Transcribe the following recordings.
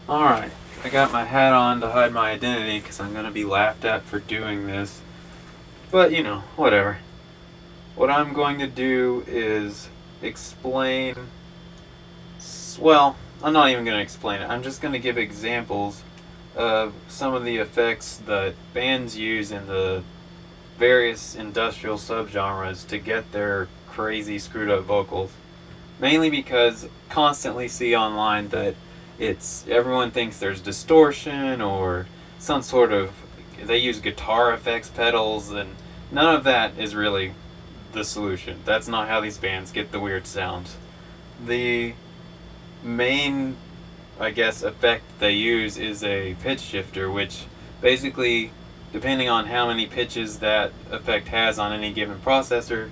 Alright, I got my hat on to hide my identity because I'm going to be laughed at for doing this. But, whatever. What I'm going to do is explain. Well, I'm not even going to explain it. I'm just going to give examples of some of the effects that bands use in the various industrial subgenres to get their crazy screwed up vocals. Mainly because constantly see online that everyone thinks there's distortion or some sort of, they use guitar effects pedals, and none of that is really the solution. That's not how these bands get the weird sounds. The main, I guess, effect they use is a pitch shifter, which basically, depending on how many pitches that effect has on any given processor,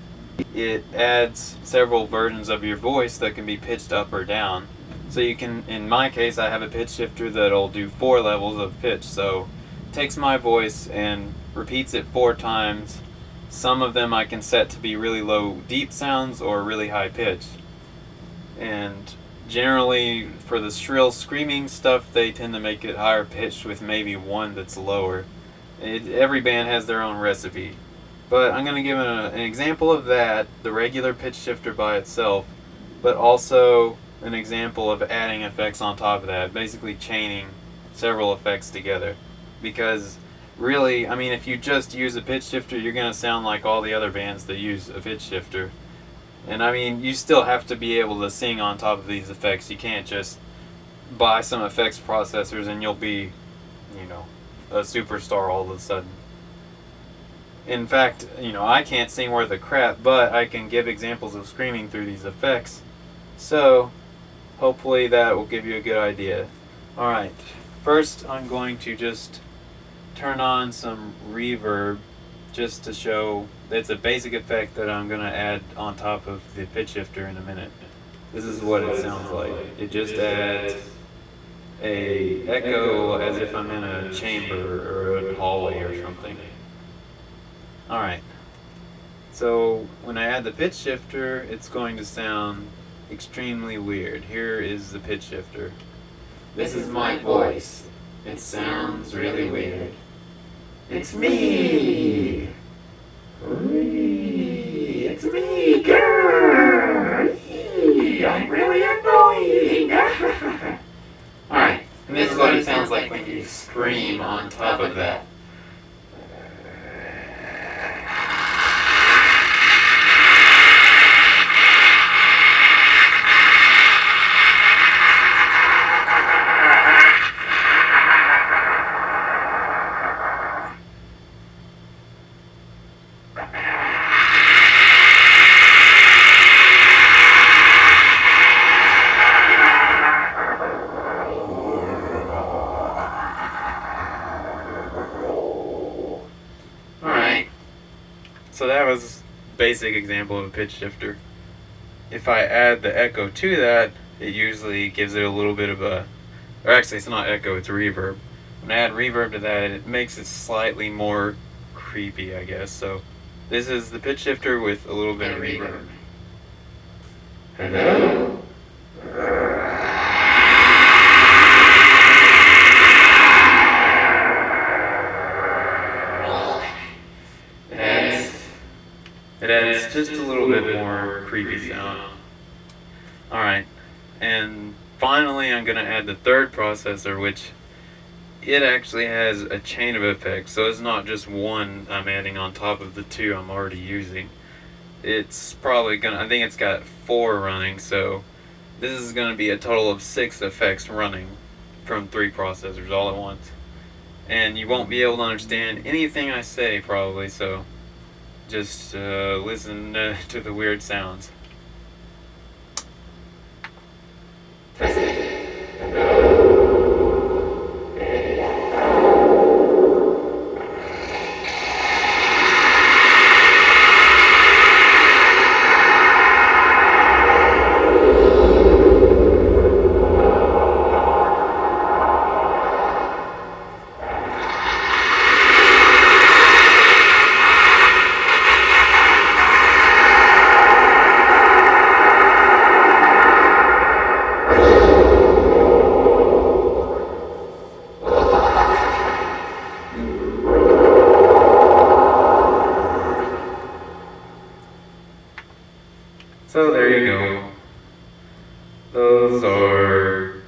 it adds several versions of your voice that can be pitched up or down. So you can, in my case, I have a pitch shifter that'll do 4 levels of pitch. So it takes my voice and repeats it 4 times. Some of them I can set to be really low deep sounds or really high pitch. And generally for the shrill screaming stuff, they tend to make it higher pitched with maybe one that's lower. Every band has their own recipe. But I'm going to give an example of that, the regular pitch shifter by itself, but also an example of adding effects on top of that, basically chaining several effects together. Because really, if you just use a pitch shifter, you're going to sound like all the other bands that use a pitch shifter. And you still have to be able to sing on top of these effects. You can't just buy some effects processors and you'll be, a superstar all of a sudden. In fact, I can't sing worth a crap, but I can give examples of screaming through these effects. So, hopefully that will give you a good idea. Alright, first I'm going to just turn on some reverb just to show it's a basic effect that I'm going to add on top of the pitch shifter in a minute. This is what it sounds like. It just adds a echo as if I'm in a chamber or a hallway or something. Alright, so when I add the pitch shifter, it's going to sound extremely weird. Here is the pitch shifter. This is my voice. It sounds really weird. It's me! It's me, girl! I'm really annoying! Alright, and this is what it sounds like when you scream on top of that. So that was a basic example of a pitch shifter. If I add the echo to that, it usually gives it a little bit of or actually it's not echo, it's reverb. When I add reverb to that, it makes it slightly more creepy, I guess. So this is the pitch shifter with a little bit of reverb. Hello? It adds just a little bit more creepy sound. Alright, and finally I'm going to add the third processor, which it actually has a chain of effects, so it's not just one I'm adding on top of the 2 I'm already using. It's probably I think it's got 4 running, so this is going to be a total of 6 effects running from 3 processors all at once. And you won't be able to understand anything I say probably, so just listen to the weird sounds. there you go. Those are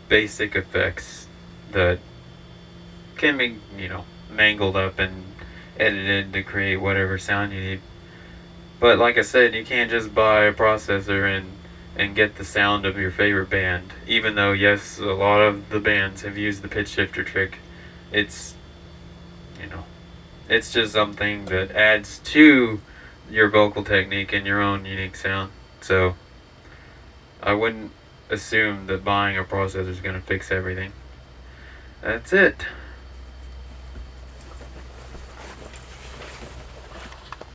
basic effects that can be, mangled up and edited to create whatever sound you need. But like I said, you can't just buy a processor and get the sound of your favorite band. Even though, yes, a lot of the bands have used the pitch shifter trick, it's, it's just something that adds to your vocal technique and your own unique sound. So I wouldn't assume that buying a processor is going to fix everything. That's it.